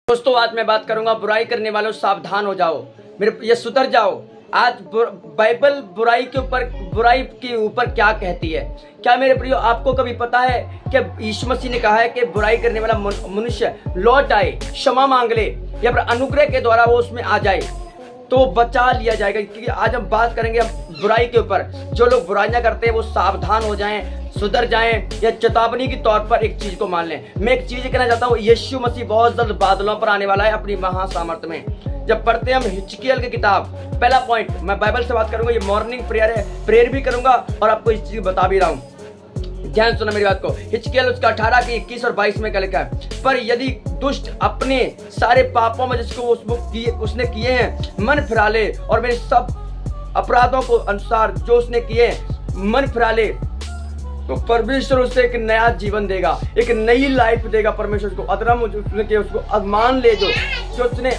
दोस्तों आज मैं बात करूंगा बुराई करने वालों सावधान हो जाओ, मेरे ये सुधर जाओ। आज बाइबल बुराई के ऊपर क्या कहती है? क्या मेरे प्रियो आपको कभी पता है कि यीशु मसीह ने कहा है कि बुराई करने वाला मनुष्य लौट आए, क्षमा मांग ले या फिर अनुग्रह के द्वारा वो उसमें आ जाए तो बचा लिया जाएगा। क्योंकि आज हम बात करेंगे बुराई के ऊपर। जो लोग बुराइयां करते हैं वो सावधान हो जाएं, सुधर जाएं या चेतावनी के तौर पर एक चीज को मान लें। मैं एक चीज कहना चाहता हूँ, यीशु मसीह बहुत जल्द बादलों पर आने वाला है अपनी महासामर्थ में। जब पढ़ते हैं हम हिजकिय्याह की किताब, पहला पॉइंट मैं बाइबल से बात करूंगा, ये मॉर्निंग प्रेयर है, प्रेयर भी करूंगा और आपको इस चीज बता भी रहा हूँ। ध्यान सुना मेरी बात को। हिजकिय्याह उसका 18 के 21 और 22 में क्या लिखा है? पर यदि दुष्ट अपने सारे पापों में जिसको उसने किए हैं मन फिरा ले और मेरे सब अपराधों को अनुसार जो उसने किए मन फिरा ले तो परमेश्वर उसे एक नया जीवन देगा, एक नई लाइफ देगा। परमेश्वर उसको अधर्म उसने किया उसको मान ले, जो उसने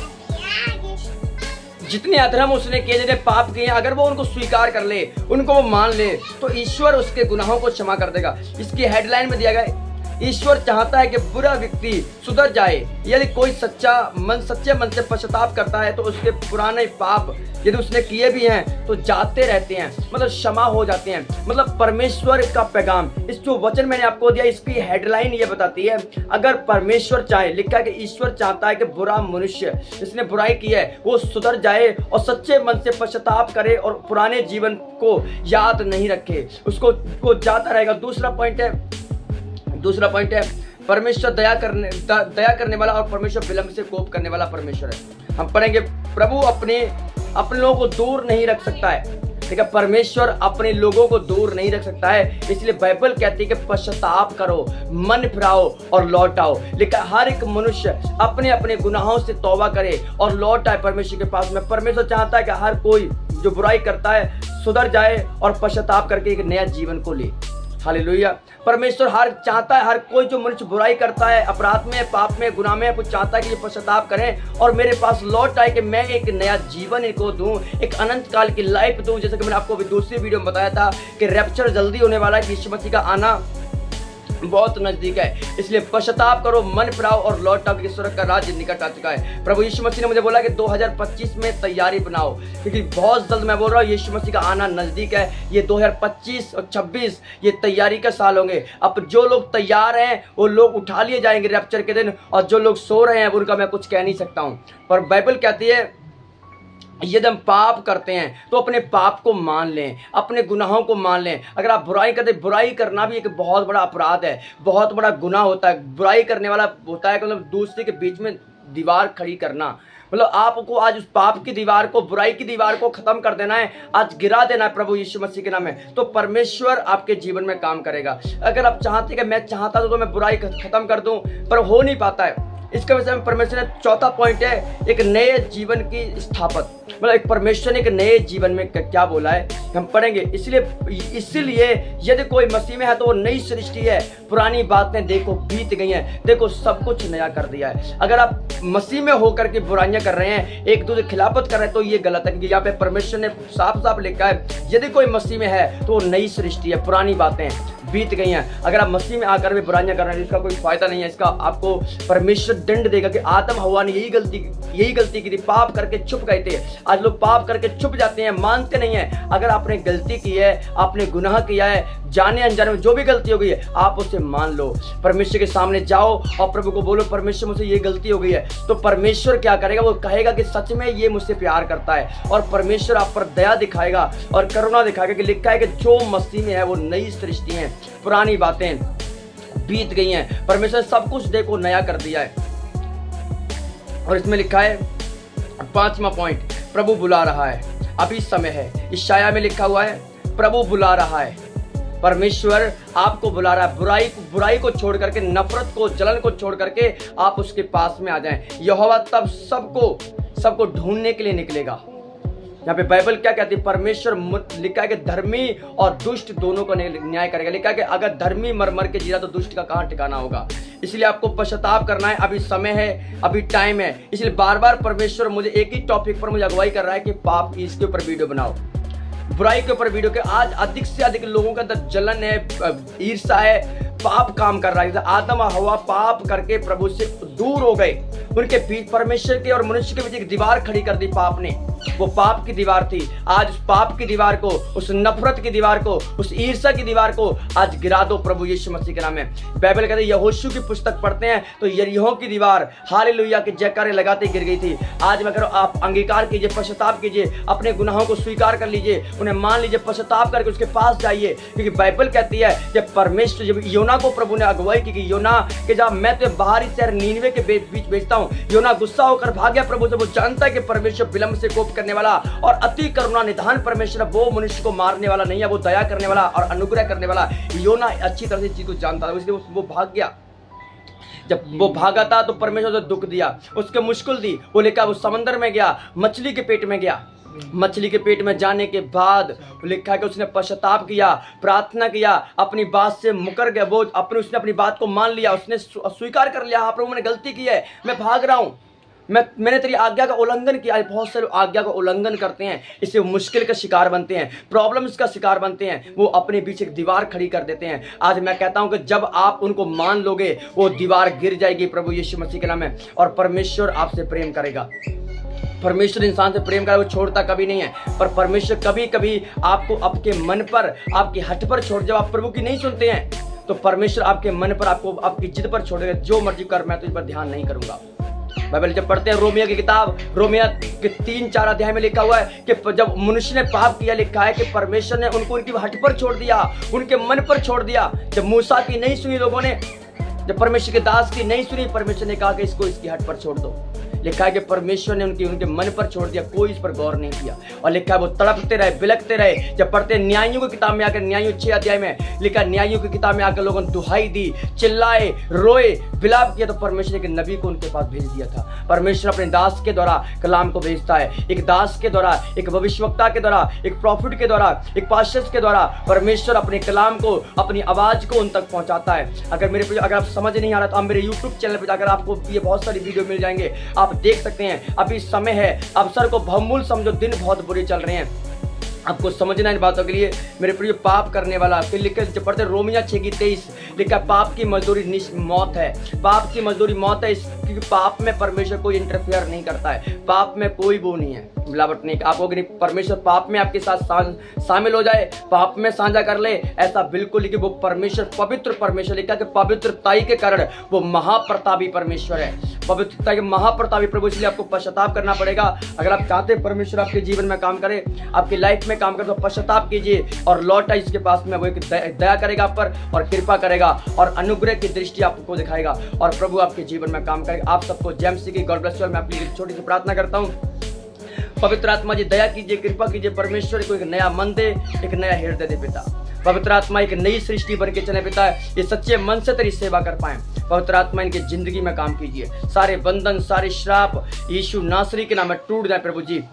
जितने अधर्म उसने किए, जितने पाप किए, अगर वो उनको स्वीकार कर ले, उनको वो मान ले तो ईश्वर उसके गुनाहों को क्षमा कर देगा। इसकी हेडलाइन में दिया गया, ईश्वर चाहता है कि बुरा व्यक्ति सुधर जाए। यदि कोई सच्चे मन से पश्चाताप करता है तो उसके पुराने पाप यदि उसने किए भी हैं तो जाते रहते हैं, मतलब क्षमा हो जाते हैं। मतलब परमेश्वर का पैगाम, इस जो वचन मैंने आपको दिया इसकी हेडलाइन ये बताती है, अगर परमेश्वर चाहे, लिखा है कि ईश्वर चाहता है कि बुरा मनुष्य जिसने बुराई की है वो सुधर जाए और सच्चे मन से पश्चाताप करे और पुराने जीवन को याद नहीं रखे, उसको वो जाता रहेगा। दूसरा पॉइंट है परमेश्वर दया करने वाला और परमेश्वर विलंब से कोप करने वाला परमेश्वर है। हम पढ़ेंगे प्रभु अपने लोगों को दूर नहीं रख सकता है, ठीक है। परमेश्वर अपने लोगों को दूर नहीं रख सकता है, इसलिए बाइबल कहती है कि पश्चाताप करो, मन फिराओ और लौट आओ। लेकिन हर एक मनुष्य अपने अपने गुनाहों से तौबा करे और लौट आए परमेश्वर के पास में। परमेश्वर चाहता है कि हर कोई जो बुराई करता है सुधर जाए और पश्चाताप करके एक नया जीवन को ले। हालेलुया। परमेश्वर चाहता है हर कोई जो मनुष्य बुराई करता है, अपराध में, पाप में, गुनाह में, कुछ चाहता है कि ये पश्चाताप करें और मेरे पास लौट आए कि मैं एक नया जीवन इनको दूं, एक अनंत काल की लाइफ दूं। जैसे कि मैंने आपको अभी दूसरी वीडियो में बताया था कि रैप्चर जल्दी होने वाला है, यीशु मसीह का आना बहुत नजदीक है। इसलिए पश्चाताप करो, मन फिराओ और लौट आओ, क्योंकि स्वर्ग का राज्य निकट आ चुका है। प्रभु यीशु मसीह ने मुझे बोला कि 2025 में तैयारी बनाओ, क्योंकि बहुत जल्द मैं बोल रहा हूँ यीशु मसीह का आना नजदीक है। ये 2025 और 26 ये तैयारी का साल होंगे। अब जो लोग तैयार हैं वो लोग उठा लिए जाएंगे रैप्चर के दिन, और जो लोग सो रहे हैं उनका मैं कुछ कह नहीं सकता हूँ। पर बाइबल कहती है यदि हम पाप करते हैं तो अपने पाप को मान लें, अपने गुनाहों को मान लें। अगर आप बुराई करते, बुराई करना भी एक बहुत बड़ा अपराध है, बहुत बड़ा गुनाह होता है। बुराई करने वाला होता है मतलब दूसरे के बीच में दीवार खड़ी करना। मतलब आपको आज उस पाप की दीवार को, बुराई की दीवार को खत्म कर देना है, आज गिरा देना है प्रभु यीशु मसीह के नाम में, तो परमेश्वर आपके जीवन में काम करेगा। अगर आप चाहते कि मैं चाहता तो मैं बुराई खत्म कर दूं, पर हो नहीं पाता है। इसके वजह से परमेश्वर ने चौथा पॉइंट है एक नए जीवन की स्थापना। मतलब एक परमेश्वर ने एक नए जीवन में क्या बोला है हम पढ़ेंगे। इसलिए यदि कोई मसीह में है तो वो नई सृष्टि है, पुरानी बातें देखो बीत गई हैं, देखो सब कुछ नया कर दिया है। अगर आप मसीह में होकर के बुराइयां कर रहे हैं, एक दूसरे खिलाफत कर रहे हैं, तो ये गलत है, क्योंकि यहाँ पे परमेश्वर ने साफ साफ लिखा है यदि कोई मसीह में है तो वो नई सृष्टि है, पुरानी बातें बीत गई हैं। अगर आप मसीह में आकर भी बुराइयां कर रहे हैं इसका कोई फायदा नहीं है। इसका आपको परमेश्वर दंड देगा कि आदम हवा ने यही गलती की थी, पाप करके छुप गए थे। आज लोग पाप करके छुप जाते हैं, मानते नहीं है। अगर आपने गलती की है, आपने गुनाह किया है, जाने अनजाने में जो भी गलती हो गई है, आप उसे मान लो, परमेश्वर के सामने जाओ और प्रभु को बोलो परमेश्वर मुझसे ये गलती हो गई है। तो परमेश्वर क्या करेगा? वो कहेगा कि सच में ये मुझसे प्यार करता है और परमेश्वर आप पर दया दिखाएगा और करुणा दिखाएगा। कि लिखा है कि जो मसीह में है वो नई सृष्टि है, पुरानी बातें बीत गई हैं, परमेश्वर सब कुछ देखो नया कर दिया है। और इसमें लिखा है 5वां पॉइंट, प्रभु बुला रहा है, अभी समय है। यशायाह में लिखा हुआ है प्रभु बुला रहा है, परमेश्वर आपको बुला रहा है। बुराई को छोड़ करके, नफरत को, जलन को छोड़ करके आप उसके पास में आ जाएं। यहोवा तब सबको ढूंढने के लिए निकलेगा। यहाँ पे बाइबल क्या कहती है? परमेश्वर लिखा है कि धर्मी और दुष्ट दोनों का न्याय करेगा। लिखा है कि अगर धर्मी मर मर के जीरा तो दुष्ट का कहाँ ठिकाना होगा। इसलिए आपको पश्चाताप करना है, अभी समय है, अभी टाइम है। इसलिए बार बार परमेश्वर मुझे एक ही टॉपिक पर मुझे अगुवाई कर रहा है कि पाप इसके ऊपर वीडियो बनाओ, बुराई के ऊपर वीडियो के। आज अधिक से अधिक लोगों के अंदर जलन है, ईर्ष्या है, पाप काम कर रहा है। आदम और हवा पाप करके प्रभु से दूर हो गए, उनके बीच परमेश्वर के और मनुष्य के बीच एक दीवार खड़ी कर दी पाप ने। वो पाप की दीवार थी। आज उस पाप की दीवार को, उस नफरत की दीवार को, उस ईर्ष्या की दीवार को आज गिरा दो प्रभु यीशु मसीह के नाम में। बाइबल कहते हैं यहोशू की पुस्तक पढ़ते हैं तो यरीहो की दीवार हालेलुया के जयकारे लगाते गिर गई थी। आज मैं कह रहा हूं आप अंगीकार कीजिए, पश्चाताप कीजिए, अपने गुनाहों को स्वीकार कर लीजिए, उन्हें मान लीजिए, पश्चाताप करके उसके पास जाइए। क्योंकि बाइबल कहती है जब परमेश्वर, जब योना को प्रभु ने अगुवाई की कि योना के जब मैं तो बाहरी शहर नीनवे के बीच भेजता हूं, योना गुस्सा होकर भाग गया प्रभु से। वो जानता है कि परमेश्वर विलंब से कोप करने वाला और अति करुणा निधान परमेश्वर, वो मनुष्य को मारने वाला नहीं है, वो दया करने वाला और अनुग्रह करने वाला। योना अच्छी तरह से चीज को जानता था, इसलिए वो भाग गया। जब वो भागा था तो परमेश्वर ने दुख दिया, उसके मुश्किल दी। वो लेकर वो समंदर में गया, मछली के पेट में गया। मछली के पेट में जाने के बाद लिखा है कि उसने पश्चाताप किया, प्रार्थना किया, अपनी बात से मुकर गया। वो उसने अपनी बात को मान लिया, उसने स्वीकार कर लिया, हाँ प्रभु मैंने गलती की है, मैं भाग रहा हूं, मैंने तेरी आज्ञा का उल्लंघन किया। बहुत सारे आज्ञा का उल्लंघन करते हैं, इससे मुश्किल का शिकार बनते हैं, प्रॉब्लम्स का शिकार बनते हैं, वो अपने बीच एक दीवार खड़ी कर देते हैं। आज मैं कहता हूं कि जब आप उनको मान लोगे वो दीवार गिर जाएगी प्रभु यीशु मसीह के नाम में, और परमेश्वर आपसे प्रेम करेगा। परमेश्वर इंसान से प्रेम करेगा, वो छोड़ता कभी नहीं है। पर परमेश्वर कभी कभी आपको आपके मन पर, आपकी हट पर छोड़, जब आप प्रभु की नहीं सुनते हैं तो परमेश्वर आपके मन पर, आपको आपकी जिद पर छोड़ेगा, जो मर्जी कर, मैं तुझ पर ध्यान नहीं करूंगा। बाइबल जब पढ़ते हैं रोमिया की किताब, रोमिया के 3-4 अध्याय में लिखा हुआ है कि जब मनुष्य ने पाप किया, लिखा है कि परमेश्वर ने उनको उनकी हट पर छोड़ दिया, उनके मन पर छोड़ दिया। जब मूसा की नहीं सुनी लोगों ने, जब परमेश्वर के दास की नहीं सुनी, परमेश्वर ने कहा कि इसको इसकी हट पर छोड़ दो। लिखा है कि परमेश्वर ने उनके मन पर छोड़ दिया, कोई इस पर गौर नहीं किया। और लिखा है वो तड़पते रहे, बिलकते रहे। जब पढ़ते हैं न्यायियों की किताब में आकर, न्यायियों 6 अध्याय में लिखा है, न्यायियों की किताब में आकर लोगों ने दुहाई दी, चिल्लाए, रोए, विलाप किया, तो परमेश्वर ने एक नबी को उनके पास भेज दिया था। परमेश्वर अपने दास के द्वारा कलाम को भेजता है, एक दास के द्वारा, एक भविष्यवक्ता के द्वारा, एक प्रॉफिट के द्वारा, एक पास्टर के द्वारा परमेश्वर अपने कलाम को, अपनी आवाज को उन तक पहुंचाता है। अगर आप समझ नहीं आ रहा तो आप मेरे YouTube चैनल पर जाकर आपको ये बहुत सारी वीडियो मिल जाएंगे, आप देख सकते हैं। अभी समय है, अवसर को बहुमूल्य समझो, दिन बहुत बुरे चल रहे हैं, आपको समझना इन बातों के लिए। मेरे प्रिय, पाप करने वाला, फिर लिखा पढ़ते रोमिया 6:23 लिखा, पाप की मजदूरी मौत है। पाप की मजदूरी मौत है, क्योंकि पाप में परमेश्वर कोई इंटरफेयर नहीं करता है, पाप में कोई वो नहीं है, मिलावट नहीं। आपको परमेश्वर पाप में आपके साथ शामिल हो जाए, पाप में साझा कर ले, ऐसा बिल्कुल नहीं। कि वो परमेश्वर पवित्र परमेश्वर, लिखा कि पवित्रताई के कारण वो महाप्रतापी परमेश्वर है, पवित्रता के महाप्रतापी प्रभु। इसलिए आपको पश्चाताप करना पड़ेगा। अगर आप चाहते हैं परमेश्वर आपके जीवन में काम करे, आपकी लाइफ में काम करे, तो पश्चाताप कीजिए और लौट आइए इसके पास में। वो एक दया करेगा आप पर और कृपा करेगा और अनुग्रह की दृष्टि आपको दिखाएगा और प्रभु आपके जीवन में काम करेगा। आप सबको जय मसीह की गॉड ब्लेस यू। मैं अपनी छोटी सी प्रार्थना करता हूँ। पवित्र आत्मा जी दया कीजिए, कृपा कीजिए, परमेश्वर को एक नया मन दे, एक नया हृदय दे पिता। पवित्र आत्मा एक नई सृष्टि बन के चले पिता, ये सच्चे मन से तेरी सेवा कर पाए। पवित्र आत्मा इनकी जिंदगी में काम कीजिए, सारे बंधन, सारे श्राप यीशु नासरी के नाम में टूट जाए प्रभु जी।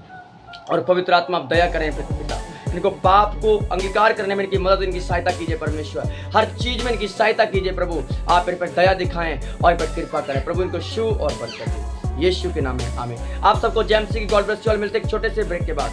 और पवित्र आत्मा आप दया करें पिता, इनको पाप को अंगीकार करने में इनकी मदद, इनकी सहायता कीजिए परमेश्वर, हर चीज में इनकी सहायता कीजिए प्रभु। आप इन पर दया दिखाएं और इन पर कृपा करें प्रभु, इनको शुभ और बरकत दें यीशु के नाम में, आमीन। आप सबको जय मसीह की गॉड ब्लेस यू। मिलते एक छोटे से ब्रेक के बाद।